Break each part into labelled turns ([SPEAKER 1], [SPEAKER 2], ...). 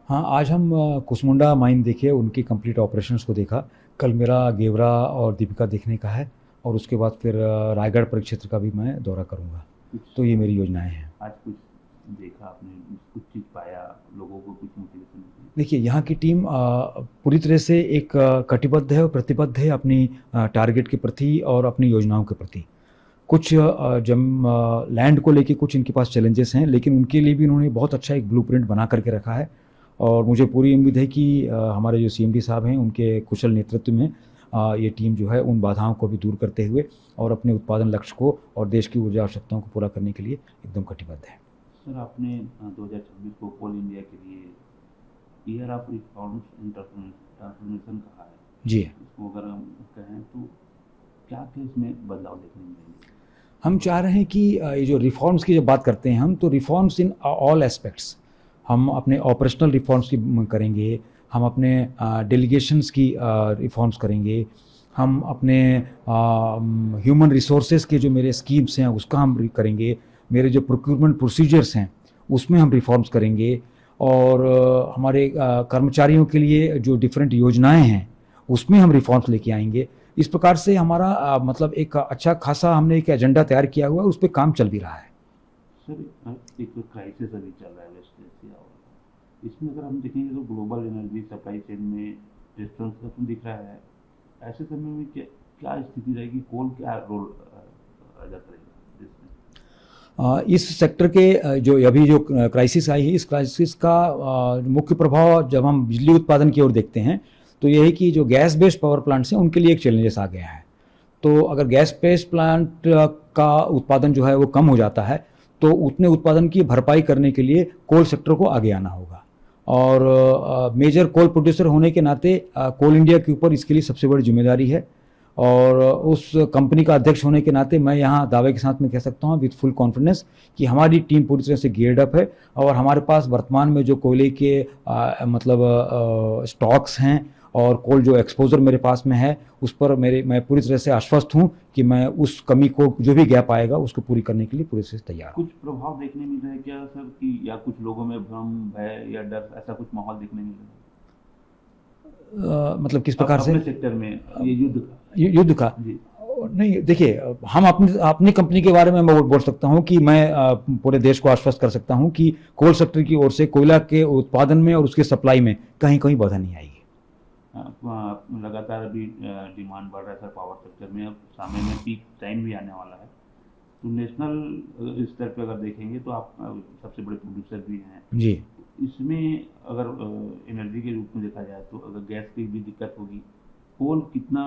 [SPEAKER 1] हाँ, आज हम कुसमुंडा माइन देखे, उनकी कंप्लीट ऑपरेशंस को देखा। कल मेरा गेवरा और दीपिका देखने का है और उसके बाद फिर रायगढ़ परिक्षेत्र का भी मैं दौरा करूँगा। तो ये मेरी योजनाएं हैं।
[SPEAKER 2] आज कुछ देखा आपने, कुछ चीज़ पाया, लोगों को कुछ मोटिवेशन?
[SPEAKER 1] देखिए, यहाँ की टीम पूरी तरह से एक कटिबद्ध है और प्रतिबद्ध है अपनी टारगेट के प्रति और अपनी योजनाओं के प्रति। कुछ जब लैंड को लेके कुछ इनके पास चैलेंजेस हैं, लेकिन उनके लिए भी इन्होंने बहुत अच्छा एक ब्लूप्रिंट बना करके रखा है और मुझे पूरी उम्मीद है कि हमारे जो सीएमडी साहब हैं उनके कुशल नेतृत्व में ये टीम जो है उन बाधाओं को भी दूर करते हुए और अपने उत्पादन लक्ष्य को और देश की ऊर्जा आवश्यकताओं को पूरा करने के लिए एकदम कटिबद्ध है।
[SPEAKER 2] सर, आपने 2026 को कोल इंडिया के लिए year of reforms and transformation कहा है।
[SPEAKER 1] जी,
[SPEAKER 2] इसको अगर हम कहें तो क्या क्या इसमें बदलाव देखने मिलेंगे?
[SPEAKER 1] हम चाह रहे हैं कि ये जो रिफॉर्म्स की जब बात करते हैं हम, तो रिफॉर्म्स इन ऑल एस्पेक्ट्स। हम अपने ऑपरेशनल रिफॉर्म्स की करेंगे, हम अपने डेलीगेशंस की रिफॉर्म्स करेंगे, हम अपने ह्यूमन रिसोर्सेज के जो मेरे स्कीम्स हैं उसका हम करेंगे, मेरे जो प्रोक्यूरमेंट प्रोसीजर्स हैं उसमें हम रिफॉर्म्स करेंगे और हमारे कर्मचारियों के लिए जो डिफरेंट योजनाएं हैं उसमें हम रिफॉर्म्स लेके आएंगे। इस प्रकार से हमारा मतलब एक अच्छा खासा हमने एक एजेंडा तैयार किया हुआ है, उस पर काम चल भी रहा है।
[SPEAKER 2] सर, एक क्राइसिस अभी चल रहा है वेस्ट एशिया, और इसमें अगर हम देखेंगे तो ग्लोबल एनर्जी सप्लाई चेन में डिस्टर्बेंस तो दिख रहा है। ऐसे समय में क्या स्थिति रहेगी, कोल क्या रोल अदा करेगा इसमें?
[SPEAKER 1] इस सेक्टर के जो अभी जो क्राइसिस आई है, इस क्राइसिस का मुख्य प्रभाव जब हम बिजली उत्पादन की ओर देखते हैं तो ये है कि जो गैस बेस्ड पावर प्लांट्स हैं उनके लिए एक चैलेंजेस आ गया है। तो अगर गैस बेस्ड प्लांट का उत्पादन जो है वो कम हो जाता है तो उतने उत्पादन की भरपाई करने के लिए कोल सेक्टर को आगे आना होगा और मेजर कोल प्रोड्यूसर होने के नाते कोल इंडिया के ऊपर इसके लिए सबसे बड़ी जिम्मेदारी है और उस कंपनी का अध्यक्ष होने के नाते मैं यहाँ दावे के साथ में कह सकता हूँ विथ फुल कॉन्फिडेंस कि हमारी टीम पूरी तरह से गियर्ड अप है और हमारे पास वर्तमान में जो कोयले के मतलब स्टॉक्स हैं और कोल जो एक्सपोजर मेरे पास में है उस पर मैं पूरी तरह से आश्वस्त हूँ कि मैं उस कमी को जो भी गैप आएगा उसको पूरी करने के लिए पूरी तरह से तैयार हूँ।
[SPEAKER 2] कुछ प्रभाव देखने मिल रहा है क्या सर, कि या कुछ लोगों में भ्रम, भय या डर, ऐसा कुछ माहौल देखने मिल रहा है?
[SPEAKER 1] मतलब किस प्रकार से?
[SPEAKER 2] अपने सेक्टर में ये
[SPEAKER 1] युद्ध का नहीं, देखिए, हम अपनी कंपनी के बारे में मैं बोल सकता हूं कि मैं पूरे देश को आश्वस्त कर सकता हूं कि कोल सेक्टर की ओर से कोयला के उत्पादन में और उसके सप्लाई में कहीं कहीं बाधा नहीं आएगी।
[SPEAKER 2] लगातार अभी डिमांड बढ़ रहा है सर पावर सेक्टर में, अब सामने में पीक टाइम भी आने वाला है। तो नेशनल स्तर पर अगर देखेंगे तो आप सबसे बड़े प्रोड्यूसर भी हैं
[SPEAKER 1] जी।
[SPEAKER 2] इसमें अगर एनर्जी के रूप में देखा जाए तो अगर गैस की भी दिक्कत होगी, कोल कितना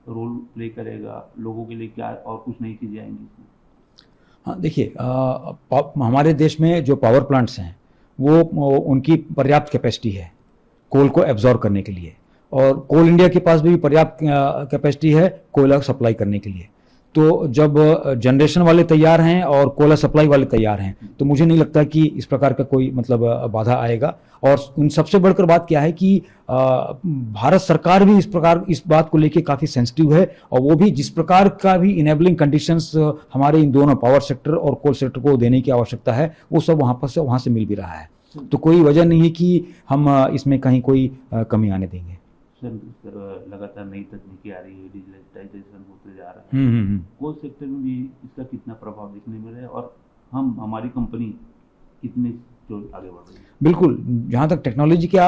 [SPEAKER 2] रोल प्ले करेगा, लोगों के लिए क्या और कुछ नई चीज़ें आएंगी इसमें?
[SPEAKER 1] हाँ, देखिए, हमारे देश में जो पावर प्लांट्स हैं वो उनकी पर्याप्त कैपेसिटी है कोल को एब्जॉर्ब करने के लिए और कोल इंडिया के पास भी पर्याप्त कैपेसिटी है कोयला सप्लाई करने के लिए। तो जब जनरेशन वाले तैयार हैं और कोयला सप्लाई वाले तैयार हैं तो मुझे नहीं लगता कि इस प्रकार का कोई मतलब बाधा आएगा। और उन सबसे बढ़कर बात क्या है कि भारत सरकार भी इस बात को लेके काफ़ी सेंसिटिव है और वो भी जिस प्रकार का भी इनेबलिंग कंडीशंस हमारे इन दोनों पावर सेक्टर और कोल सेक्टर को देने की आवश्यकता है वो सब वहाँ से मिल भी रहा है। तो कोई वजह नहीं है कि हम इसमें कहीं कोई कमी आने देंगे।
[SPEAKER 2] सर, लगातार नई तकनीकी आ रही है, डिजिटलाइजेशन होते जा रहा है, कोल सेक्टर में भी इसका कितना प्रभाव देखने मिल रहा है और हमारी कंपनी कितने जो आगे बढ़ रही है?
[SPEAKER 1] बिल्कुल, जहाँ तक टेक्नोलॉजी का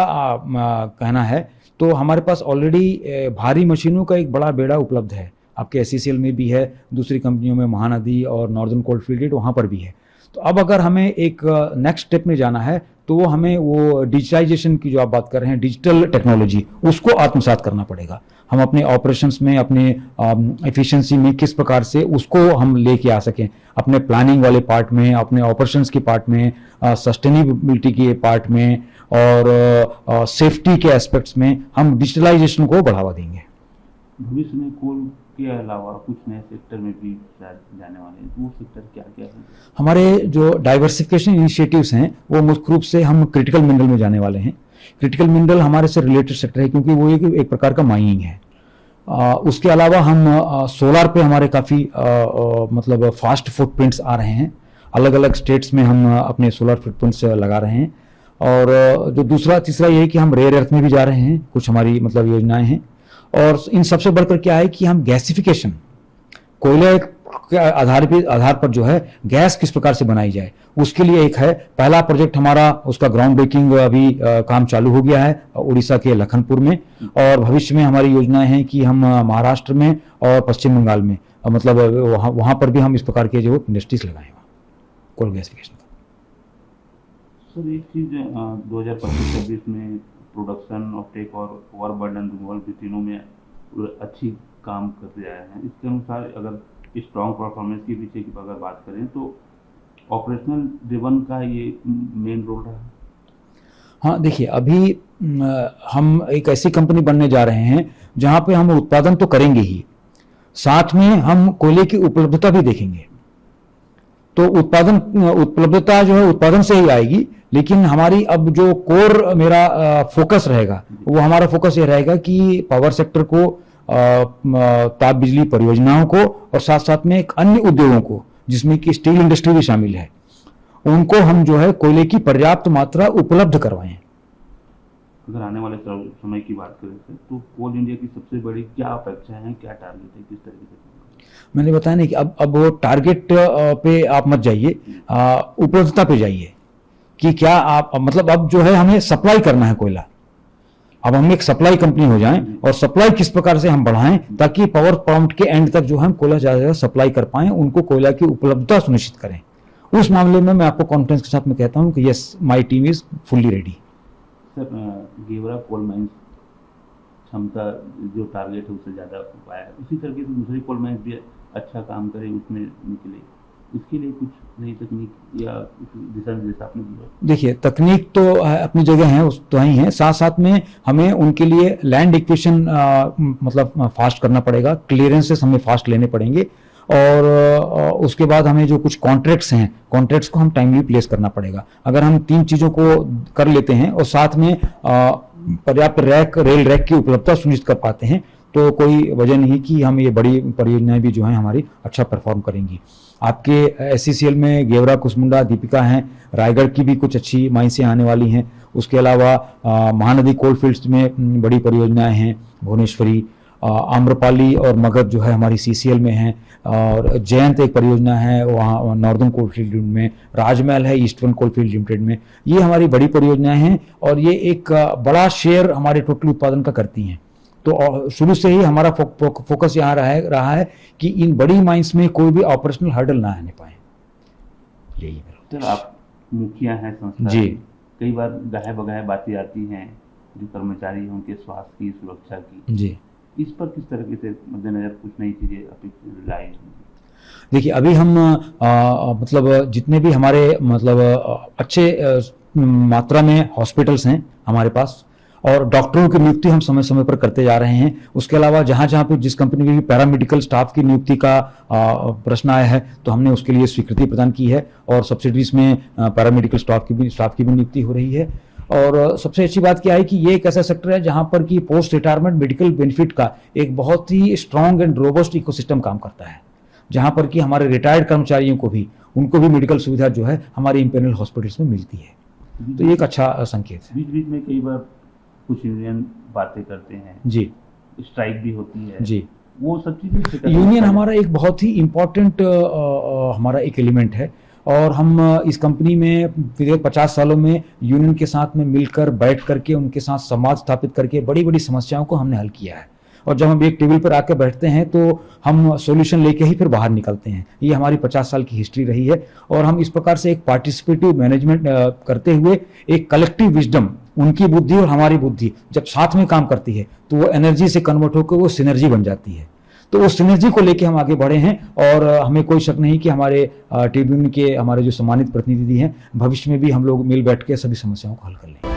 [SPEAKER 1] कहना है तो हमारे पास ऑलरेडी भारी मशीनों का एक बड़ा बेड़ा उपलब्ध है। आपके SCCL में भी है, दूसरी कंपनियों में महानदी और नॉर्दर्न कोलफील्ड वहाँ पर भी है। तो अब अगर हमें एक नेक्स्ट स्टेप में जाना है तो वो हमें वो डिजिटाइजेशन की जो आप बात कर रहे हैं, डिजिटल टेक्नोलॉजी, उसको आत्मसात करना पड़ेगा। हम अपने ऑपरेशंस में, अपने एफिशिएंसी में किस प्रकार से उसको हम लेके आ सकें, अपने प्लानिंग वाले पार्ट में, अपने ऑपरेशंस के पार्ट में, सस्टेनेबिलिटी के पार्ट में और सेफ्टी के एस्पेक्ट्स में हम डिजिटलाइजेशन को बढ़ावा देंगे।
[SPEAKER 2] भविष्य में कोल के अलावा कुछ नए सेक्टर में भी जाने वाले हैं, वो सेक्टर क्या क्या है?
[SPEAKER 1] हमारे जो डाइवर्सिफिकेशन इनिशिएटिव्स हैं वो मुख्य रूप से हम क्रिटिकल मिनरल में जाने वाले हैं। क्रिटिकल मिनरल हमारे से रिलेटेड सेक्टर है क्योंकि वो एक प्रकार का माइनिंग है। उसके अलावा हम सोलार पे हमारे काफ़ी मतलब फास्ट फुटप्रिंट्स आ रहे हैं। अलग अलग स्टेट्स में हम अपने सोलर फुटप्रिंट्स लगा रहे हैं और जो दूसरा तीसरा ये है कि हम रेयर अर्थ में भी जा रहे हैं, कुछ हमारी मतलब योजनाएं हैं। और इन सबसे बढ़कर क्या है कि हम गैसिफिकेशन, कोयले के आधार पर जो है गैस किस प्रकार से बनाई जाए, उसके लिए एक है पहला प्रोजेक्ट हमारा, उसका ग्राउंड ब्रेकिंग अभी काम चालू हो गया है उड़ीसा के लखनपुर में। और भविष्य में हमारी योजनाएं हैं कि हम महाराष्ट्र में और पश्चिम बंगाल में मतलब वहाँ पर भी हम इस प्रकार के जो इंडस्ट्रीज लगाएं कोल गैसिफिकेशन।
[SPEAKER 2] सर एक चीज़ 2025-26 में प्रोडक्शन, ऑफटेक और ओवरबर्डन रिमूवल भी तीनों में अच्छी काम करते आए हैं। इसके अनुसार अगर स्ट्रॉन्ग परफॉर्मेंस के पीछे की अगर बात करें तो ऑपरेशनल ड्रिवन का ये मेन रोल रहा।
[SPEAKER 1] हाँ देखिए, अभी हम एक ऐसी कंपनी बनने जा रहे हैं जहाँ पे हम उत्पादन तो करेंगे ही, साथ में हम कोयले की उपलब्धता भी देखेंगे। तो उपलब्धता जो है उत्पादन से ही आएगी, लेकिन हमारी अब जो कोर मेरा फोकस रहेगा वो हमारा फोकस ये रहेगा कि पावर सेक्टर को, ताप बिजली परियोजनाओं को और साथ साथ में एक अन्य उद्योगों को जिसमें कि स्टील इंडस्ट्री भी शामिल है, उनको हम जो है कोयले की पर्याप्त मात्रा उपलब्ध करवाएं।
[SPEAKER 2] अगर आने वाले समय की बात करें तो कोल इंडिया की सबसे बड़ी क्या अपेक्षा है, क्या टारगेट है, किस तरीके से?
[SPEAKER 1] मैंने बताया नहीं कि अब वो टारगेट पे आप मत जाइए, उपलब्धता पे जाइए कि क्या आप मतलब अब जो है हमें सप्लाई करना है कोयला। अब हम एक सप्लाई कंपनी हो जाएं और सप्लाई किस प्रकार से हम बढ़ाएं ताकि पावर प्लांट के एंड तक जो हम कोयला ज़्यादा से ज़्यादा सप्लाई कर पाएं, उनको कोयला की उपलब्धता सुनिश्चित करें। उस मामले में मैं आपको कॉन्फिडेंस के साथ में कहता हूं कि yes, my team is fully ready.
[SPEAKER 2] Sir Gevra coal mines क्षमता जो टारगेट है उससे ज़्यादा पाया, उसी तरीके से दूसरी कोल माइंस भी अच्छा काम करे, उसमें निकले, इसके लिए कुछ नई तकनीक या दिशा निर्देश आपने दिया?
[SPEAKER 1] देखिए, तकनीक तो अपनी जगह है, उस तो ही है, साथ साथ में हमें उनके लिए लैंड एक्विजिशन मतलब फास्ट करना पड़ेगा, क्लियरेंसेस हमें फास्ट लेने पड़ेंगे और उसके बाद हमें जो कुछ कॉन्ट्रैक्ट्स हैं, कॉन्ट्रैक्ट्स को हम टाइमली प्लेस करना पड़ेगा। अगर हम 3 चीज़ों को कर लेते हैं और साथ में पर्याप्त रेल रैक की उपलब्धता सुनिश्चित कर पाते हैं तो कोई वजह नहीं कि हम ये बड़ी परियोजनाएं भी जो हैं हमारी अच्छा परफॉर्म करेंगी। आपके SCCL में गेवरा, कुसमुंडा, दीपिका हैं, रायगढ़ की भी कुछ अच्छी माइंसें आने वाली हैं। उसके अलावा महानदी कोल फील्ड्स में बड़ी परियोजनाएं हैं, भुवनेश्वरी, आम्रपाली और मगध जो है हमारी CCL में है, और जयंत एक परियोजना है वहाँ नॉर्दर्न कोलफील्ड में, राजमहल है ईस्टर्न कोलफील्ड लिमिटेड में। ये हमारी बड़ी परियोजनाएं हैं और ये एक बड़ा शेयर हमारे टोटल उत्पादन का करती हैं। तो शुरू से ही हमारा फोकस यहाँ रहा है कि इन बड़ी माइंस में कोई भी ऑपरेशनल हर्डल ना आने पाए। यही है।
[SPEAKER 2] सर आप मुखिया हैं संस्था
[SPEAKER 1] जी,
[SPEAKER 2] कई बार गाहे बगाहे बातें आती हैं जो कर्मचारी हैं उनके स्वास्थ्य की, सुरक्षा की,
[SPEAKER 1] जी,
[SPEAKER 2] इस पर किस तरीके से मद्देनजर कुछ नई चीज़ें अपेक्षित लाई?
[SPEAKER 1] देखिए अभी हम मतलब जितने भी हमारे मतलब अच्छे मात्रा में हॉस्पिटल्स हैं हमारे पास और डॉक्टरों की नियुक्ति हम समय समय पर करते जा रहे हैं। उसके अलावा जहाँ जहाँ पे जिस कंपनी में भी पैरामेडिकल स्टाफ की नियुक्ति का प्रश्न आया है तो हमने उसके लिए स्वीकृति प्रदान की है और सब्सिडीज में पैरामेडिकल स्टाफ की भी नियुक्ति हो रही है। और सबसे अच्छी बात क्या है कि ये एक ऐसा सेक्टर है जहाँ पर कि पोस्ट रिटायरमेंट मेडिकल बेनिफिट का एक बहुत ही स्ट्रॉन्ग एंड रोबस्ट इकोसिस्टम काम करता है, जहाँ पर कि हमारे रिटायर्ड कर्मचारियों को भी उनको भी मेडिकल सुविधा जो है हमारे इंपेनल हॉस्पिटल्स में मिलती है। तो ये एक अच्छा संकेत है।
[SPEAKER 2] बीच बीच में कई बार कुछ यूनियन बातें करते हैं,
[SPEAKER 1] जी,
[SPEAKER 2] स्ट्राइक भी होती है,
[SPEAKER 1] जी,
[SPEAKER 2] वो सब चीज़ें
[SPEAKER 1] यूनियन हमारा एक बहुत ही इम्पोर्टेंट हमारा एक एलिमेंट है और हम इस कंपनी में पिछले 50 सालों में यूनियन के साथ में मिलकर बैठ करके उनके साथ संवाद स्थापित करके बड़ी बड़ी समस्याओं को हमने हल किया है। और जब हम एक टेबल पर आकर बैठते हैं तो हम सॉल्यूशन लेके ही फिर बाहर निकलते हैं। ये हमारी 50 साल की हिस्ट्री रही है और हम इस प्रकार से एक पार्टिसिपेटिव मैनेजमेंट करते हुए एक कलेक्टिव विजडम, उनकी बुद्धि और हमारी बुद्धि जब साथ में काम करती है तो वो एनर्जी से कन्वर्ट होकर वो सिनर्जी बन जाती है। तो उस सिनर्जी को लेके हम आगे बढ़े हैं और हमें कोई शक नहीं कि हमारे ट्रिब्यून के हमारे जो सम्मानित प्रतिनिधि हैं भविष्य में भी हम लोग मिल बैठ के सभी समस्याओं को हल कर लेंगे।